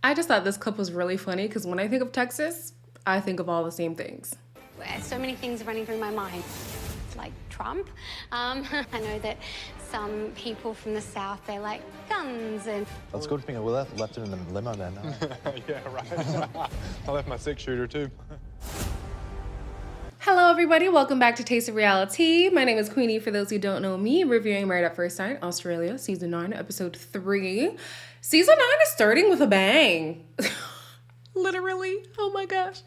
I just thought this clip was really funny because when I think of Texas, I think of all the same things. So many things are running through my mind, like Trump. I know that some people from the South, they like guns and... Well, it's a good thing I left it in the limo then. Yeah, right. I left my 6-shooter too. Hello everybody, welcome back to Taste of Reality. My name is Queenie, for those who don't know me, reviewing Married at First Sight, Australia, Season 9, Episode 3. Season 9 is starting with a bang. Literally, oh my gosh.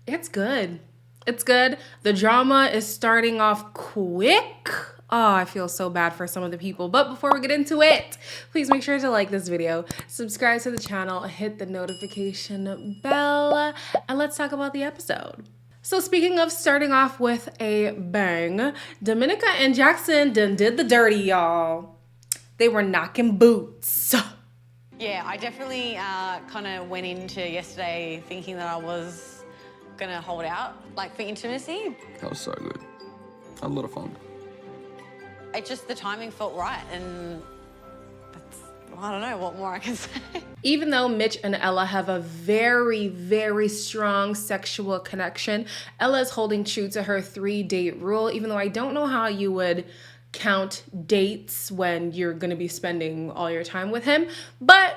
It's good. It's good. The drama is starting off quick. Oh, I feel so bad for some of the people. But before we get into it, please make sure to like this video, subscribe to the channel, hit the notification bell, and let's talk about the episode. So speaking of starting off with a bang, Dominica and Jackson done did the dirty, y'all. They were knocking boots. Yeah, I definitely kind of went into yesterday thinking that I was going to hold out, like, for intimacy. That was so good. I had a lot of fun. It just, the timing felt right, and I don't know what more I can say. Even though Mitch and Ella have a very, very strong sexual connection, Ella is holding true to her 3-date rule, even though I don't know how you would count dates when you're going to be spending all your time with him. But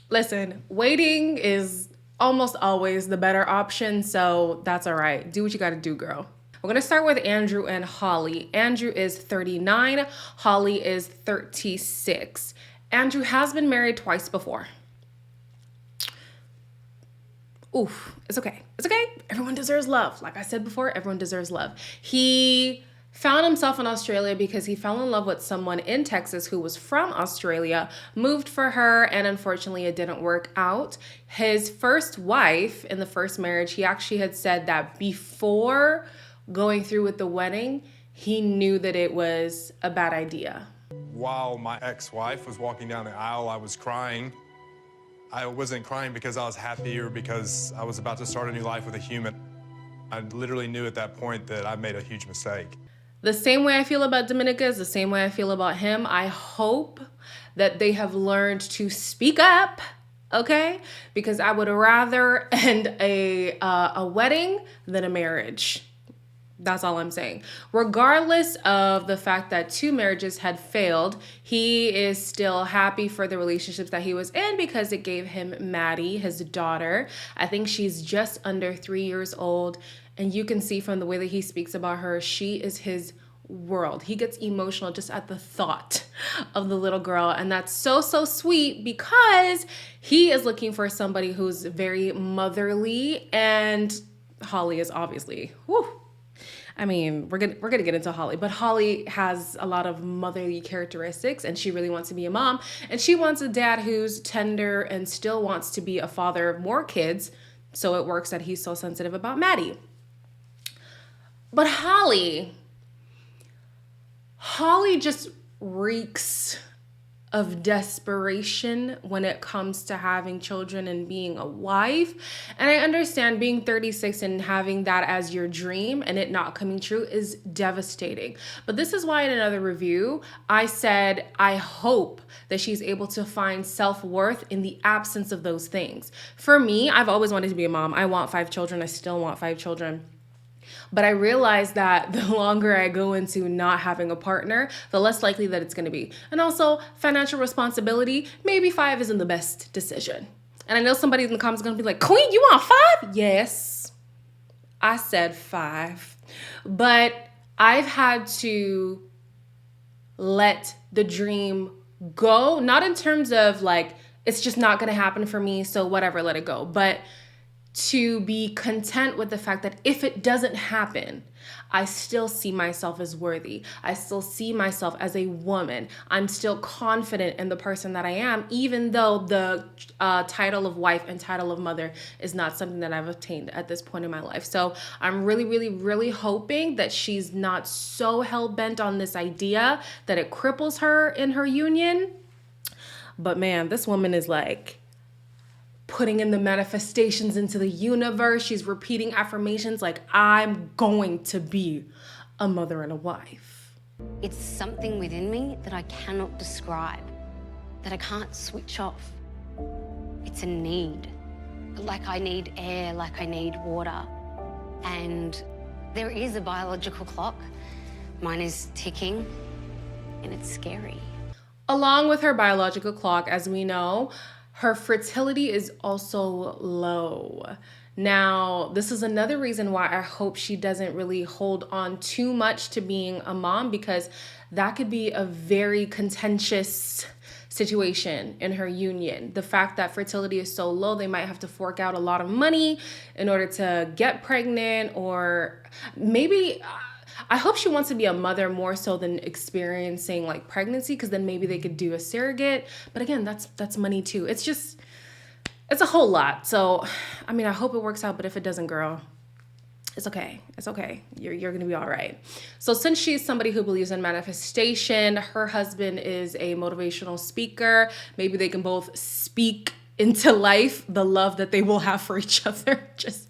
listen, waiting is almost always the better option, so that's all right. Do what you got to do, girl. We're going to start with Andrew and Holly. Andrew is 39. Holly is 36. Andrew has been married twice before. Oof, it's okay. It's okay. Everyone deserves love. Like I said before, everyone deserves love. He found himself in Australia because he fell in love with someone in Texas who was from Australia, moved for her, and unfortunately it didn't work out. His first wife in the first marriage, he actually had said that before going through with the wedding, he knew that it was a bad idea. While my ex-wife was walking down the aisle, I was crying. I wasn't crying because I was happy or because I was about to start a new life with a human. I literally knew at that point that I made a huge mistake. The same way I feel about Dominica is the same way I feel about him. I hope that they have learned to speak up, okay? Because I would rather end a wedding than a marriage. That's all I'm saying. Regardless of the fact that 2 marriages had failed, he is still happy for the relationships that he was in because it gave him Maddie, his daughter. I think she's just under 3 years old. And you can see from the way that he speaks about her, she is his world. He gets emotional just at the thought of the little girl. And that's so, so sweet because he is looking for somebody who's very motherly. And Holly is obviously, whew. I mean, we're gonna get into Holly, but Holly has a lot of motherly characteristics and she really wants to be a mom. And she wants a dad who's tender and still wants to be a father of more kids. So it works that he's so sensitive about Maddie. But Holly just reeks of desperation when it comes to having children and being a wife. And I understand being 36 and having that as your dream and it not coming true is devastating. But this is why in another review, I said, I hope that she's able to find self-worth in the absence of those things. For me, I've always wanted to be a mom. I want 5 children. I still want 5 children. But I realized that the longer I go into not having a partner, the less likely that it's going to be. And also financial responsibility, maybe 5 isn't the best decision. And I know somebody in the comments is going to be like, Queen, you want 5? Yes, I said 5. But I've had to let the dream go, not in terms of like, it's just not going to happen for me, so whatever, let it go. But to be content with the fact that if it doesn't happen, I still see myself as worthy. I still see myself as a woman. I'm still confident in the person that I am, even though the title of wife and title of mother is not something that I've obtained at this point in my life. So I'm really, really, really hoping that she's not so hell-bent on this idea that it cripples her in her union. But man, this woman is like putting in the manifestations into the universe. She's repeating affirmations like, I'm going to be a mother and a wife. It's something within me that I cannot describe, that I can't switch off. It's a need. Like I need air, like I need water. And there is a biological clock. Mine is ticking, and it's scary. Along with her biological clock, as we know, her fertility is also low. Now, this is another reason why I hope she doesn't really hold on too much to being a mom, because that could be a very contentious situation in her union. The fact that fertility is so low, they might have to fork out a lot of money in order to get pregnant, or maybe I hope she wants to be a mother more so than experiencing like pregnancy, because then maybe they could do a surrogate. But again, that's money too. It's a whole lot. So, I mean, I hope it works out, but if it doesn't, girl, it's okay. It's okay. You're going to be all right. So since she's somebody who believes in manifestation, her husband is a motivational speaker. Maybe they can both speak into life the love that they will have for each other. Just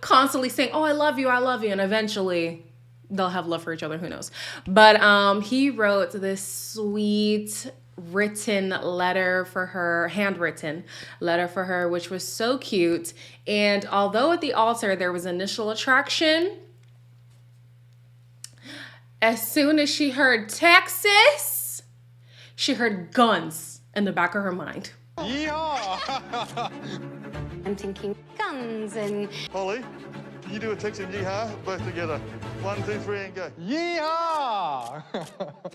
constantly saying, oh, I love you. I love you. And eventually they'll have love for each other. Who knows? But he wrote this sweet written letter for her, handwritten letter for her, which was so cute. And although at the altar there was initial attraction, as soon as she heard Texas, she heard guns in the back of her mind. Yeehaw! I'm thinking guns and Holly, can you do a Texan yeehaw? Both together. 1, 2, 3, and go. Yeehaw!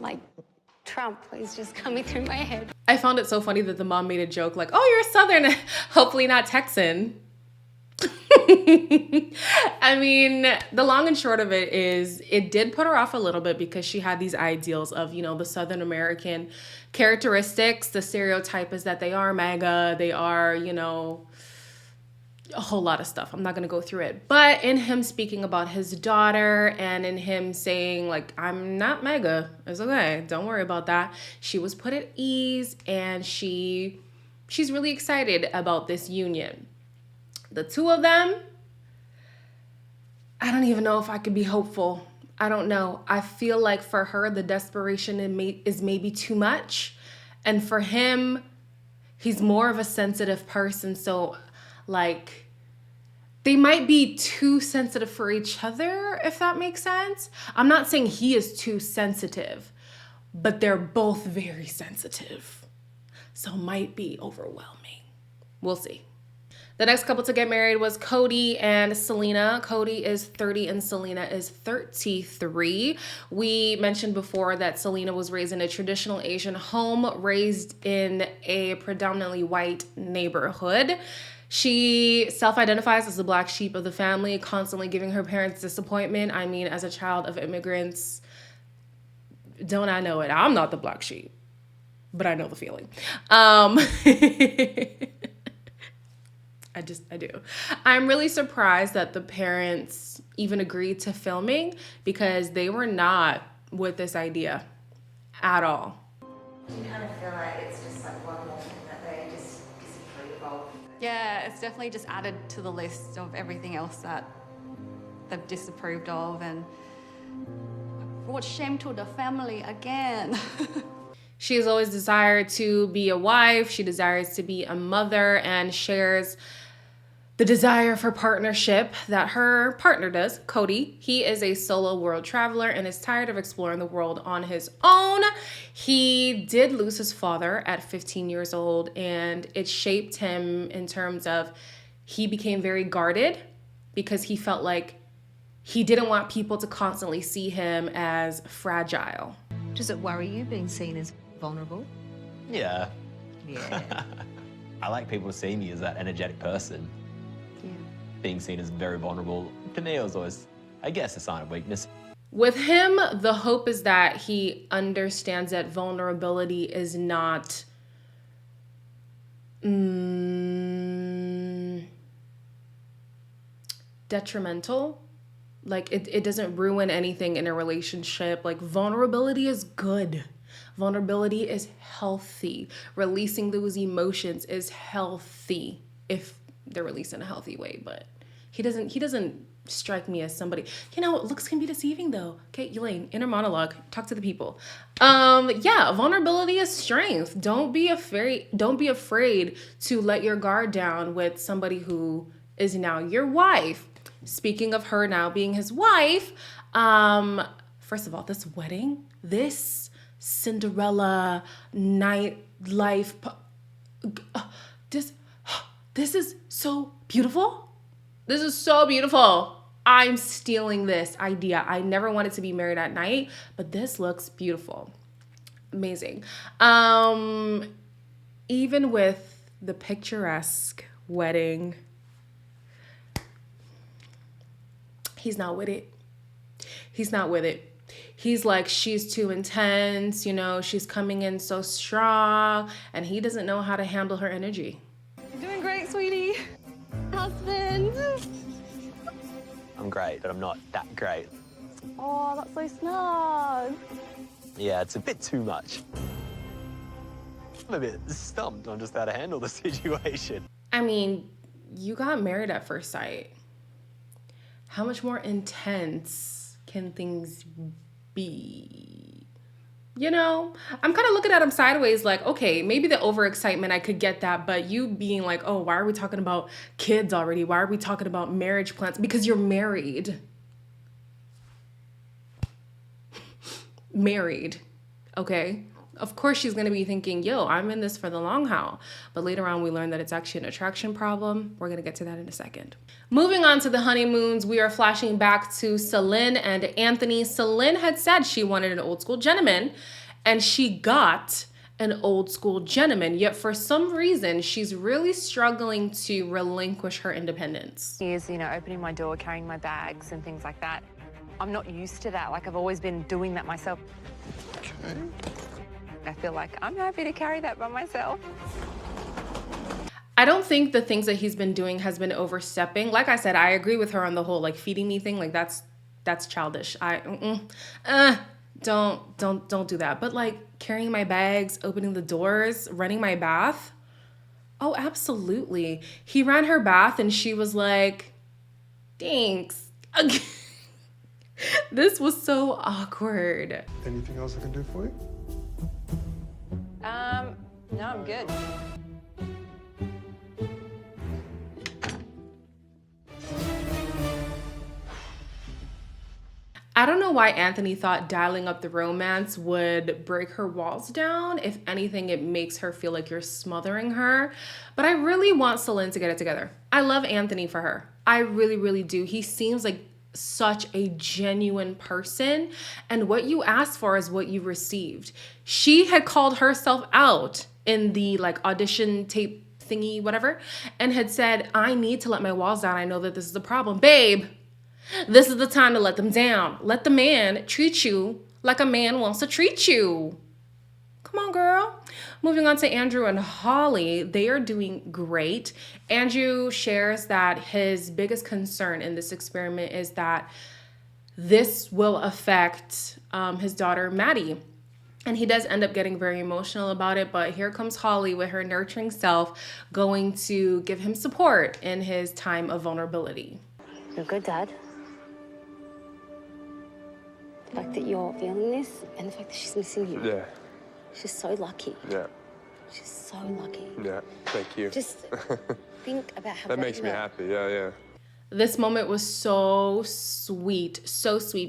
like Trump is just coming through my head. I found it so funny that the mom made a joke like, oh, you're Southern, hopefully not Texan. I mean, the long and short of it is it did put her off a little bit, because she had these ideals of, you know, the Southern American characteristics. The stereotype is that they are MAGA, they are, you know, a whole lot of stuff. I'm not going to go through it. But in him speaking about his daughter and in him saying, like, I'm not MAGA, it's okay, don't worry about that, she was put at ease, and she's really excited about this union. The two of them, I don't even know if I could be hopeful. I don't know. I feel like for her, the desperation is maybe too much. And for him, he's more of a sensitive person. So, like, they might be too sensitive for each other, if that makes sense. I'm not saying he is too sensitive, but they're both very sensitive. So it might be overwhelming. We'll see. The next couple to get married was Cody and Selena. Cody is 30 and Selena is 33. We mentioned before that Selena was raised in a traditional Asian home, raised in a predominantly white neighborhood. She self-identifies as the black sheep of the family, constantly giving her parents disappointment. I mean, as a child of immigrants, don't I know it? I'm not the black sheep, but I know the feeling. I do. I'm really surprised that the parents even agreed to filming, because they were not with this idea at all. Do you kind of feel like it's just like one more thing that they just disapprove of? Yeah, it's definitely just added to the list of everything else that they've disapproved of, and brought shame to the family again. She has always desired to be a wife. She desires to be a mother, and shares the desire for partnership that her partner does, Cody. He is a solo world traveler and is tired of exploring the world on his own. He did lose his father at 15 years old, and it shaped him in terms of he became very guarded, because he felt like he didn't want people to constantly see him as fragile. Does it worry you being seen as vulnerable? Yeah. Yeah. I like people to see me as that energetic person. Yeah. Being seen as very vulnerable, to me, it was always, I guess, a sign of weakness. With him, the hope is that he understands that vulnerability is not detrimental. Like, it doesn't ruin anything in a relationship. Like, vulnerability is good. Vulnerability is healthy. Releasing those emotions is healthy if they're released in a healthy way. But he doesn't strike me as somebody, looks can be deceiving though. Okay, Elaine, inner monologue, talk to the people. Yeah, vulnerability is strength. Don't be afraid to let your guard down with somebody who is now your wife. Speaking of her now being his wife, first of all, this Cinderella nightlife, this is so beautiful. This is so beautiful. I'm stealing this idea. I never wanted to be married at night, but this looks beautiful. Amazing. Even with the picturesque wedding, he's not with it. He's not with it. He's like, she's too intense, she's coming in so strong, and he doesn't know how to handle her energy. You're doing great, sweetie. Husband. I'm great, but I'm not that great. Oh, that's so snug. Yeah, it's a bit too much. I'm a bit stumped on just how to handle the situation. I mean, you got married at first sight. How much more intense can things be? I'm kind of looking at him sideways like, okay, maybe the overexcitement, I could get that, but you being like, oh, why are we talking about kids already? Why are we talking about marriage plans? Because you're married. Married, okay? Of course she's gonna be thinking, yo, I'm in this for the long haul. But later on, we learn that it's actually an attraction problem. We're gonna get to that in a second. Moving on to the honeymoons, we are flashing back to Selena and Anthony. Selena had said she wanted an old school gentleman, and she got an old school gentleman. Yet for some reason, she's really struggling to relinquish her independence. He is, opening my door, carrying my bags and things like that. I'm not used to that. Like, I've always been doing that myself. Okay. I feel like I'm happy to carry that by myself. I don't think the things that he's been doing has been overstepping. Like I said, I agree with her on the whole, like, feeding me thing. Like, that's childish. Don't do that. But like carrying my bags, opening the doors, running my bath. Oh, absolutely. He ran her bath and she was like, thanks. This was so awkward. Anything else I can do for you? No, I'm good. I don't know why Anthony thought dialing up the romance would break her walls down. If anything, it makes her feel like you're smothering her. But I really want Selena to get it together. I love Anthony for her. I really, really do. He seems like such a genuine person. And what you asked for is what you received. She had called herself out in the like audition tape thingy, whatever, and had said, I need to let my walls down. I know that this is a problem. Babe, this is the time to let them down. Let the man treat you like a man wants to treat you. Come on, girl. Moving on to Andrew and Holly. They are doing great. Andrew shares that his biggest concern in this experiment is that this will affect his daughter, Maddie. And he does end up getting very emotional about it, but here comes Holly with her nurturing self going to give him support in his time of vulnerability. You're a good dad. The fact that you're feeling this and the fact that she's missing you. Yeah. She's so lucky. Yeah. She's so lucky. Yeah. Thank you. Just think about how that makes me happy. Yeah, yeah. This moment was so sweet,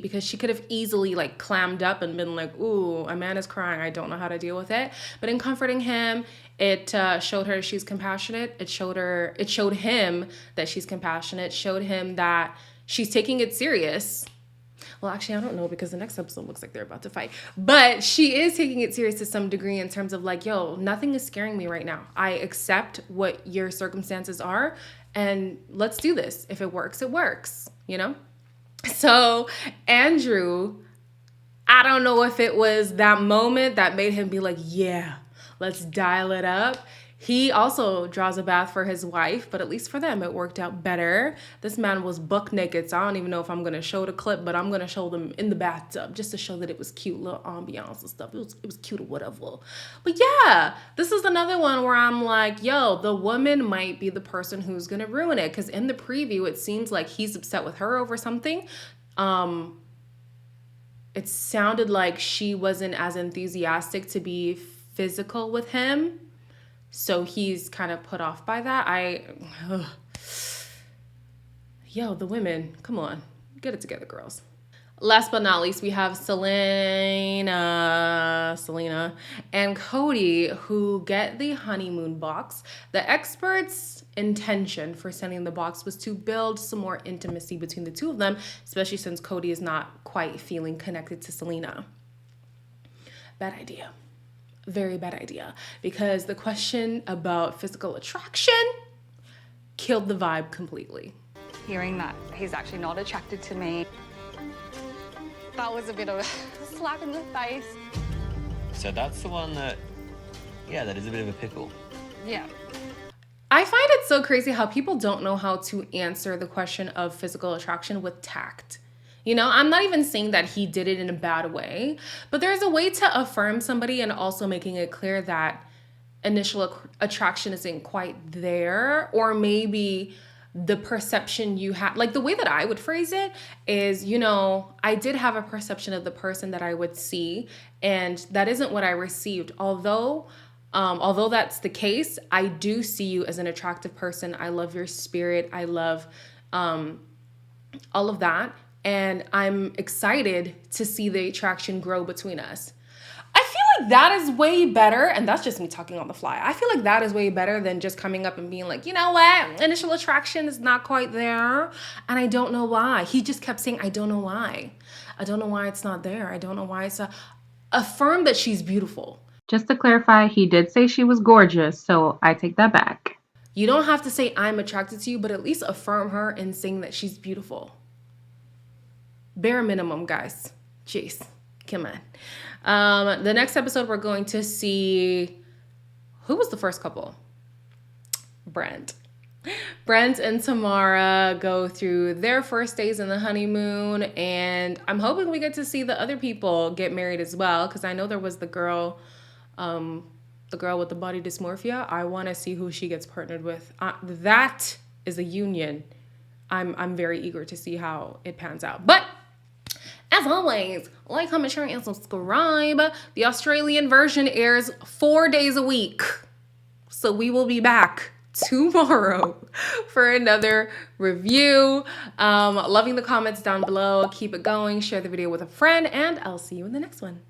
because she could have easily like clammed up and been like, ooh, a man is crying. I don't know how to deal with it. But in comforting him, it showed her she's compassionate. It showed him that she's compassionate, showed him that she's taking it serious. Well, actually, I don't know because the next episode looks like they're about to fight. But she is taking it serious to some degree in terms of like, yo, nothing is scaring me right now. I accept what your circumstances are and let's do this. If it works, it works, So Andrew, I don't know if it was that moment that made him be like, yeah, let's dial it up. He also draws a bath for his wife, but at least for them, it worked out better. This man was buck naked, so I don't even know if I'm gonna show the clip, but I'm gonna show them in the bathtub just to show that it was cute, little ambiance and stuff. It was cute or whatever. But yeah, this is another one where I'm like, yo, the woman might be the person who's gonna ruin it, because in the preview, it seems like he's upset with her over something. It sounded like she wasn't as enthusiastic to be physical with him. So he's kind of put off by that. Yo, the women, come on, get it together, girls. Last but not least, we have Selena and Cody, who get the honeymoon box. The experts' intention for sending the box was to build some more intimacy between the two of them, especially since Cody is not quite feeling connected to Selena. Bad idea. Very bad idea, because the question about physical attraction killed the vibe completely. Hearing that he's actually not attracted to me, that was a bit of a slap in the face. So that's the one that, yeah, that is a bit of a pickle. Yeah. I find it so crazy how people don't know how to answer the question of physical attraction with tact. You know, I'm not even saying that he did it in a bad way, but there's a way to affirm somebody and also making it clear that initial attraction isn't quite there, or maybe the perception you have, like the way that I would phrase it is, you know, I did have a perception of the person that I would see, and that isn't what I received. Although that's the case, I do see you as an attractive person. I love your spirit. I love all of that. And I'm excited to see the attraction grow between us. I feel like that is way better, and that's just me talking on the fly. I feel like that is way better than just coming up and being like, you know what, initial attraction is not quite there, and I don't know why. He just kept saying, I don't know why. I don't know why it's not there. I don't know why it's not. Affirm that she's beautiful. Just to clarify, he did say she was gorgeous, so I take that back. You don't have to say I'm attracted to you, but at least affirm her in saying that she's beautiful. Bare minimum, guys. Jeez, come on. The next episode, we're going to see, who was the first couple? Brent and Tamara go through their first days in the honeymoon, and I'm hoping we get to see the other people get married as well, because I know there was the girl with the body dysmorphia. I want to see who she gets partnered with. That is a union. I'm very eager to see how it pans out. But as always, like, comment, share, and subscribe. The Australian version airs 4 days a week. So we will be back tomorrow for another review. Loving the comments down below. Keep it going. Share the video with a friend, and I'll see you in the next one.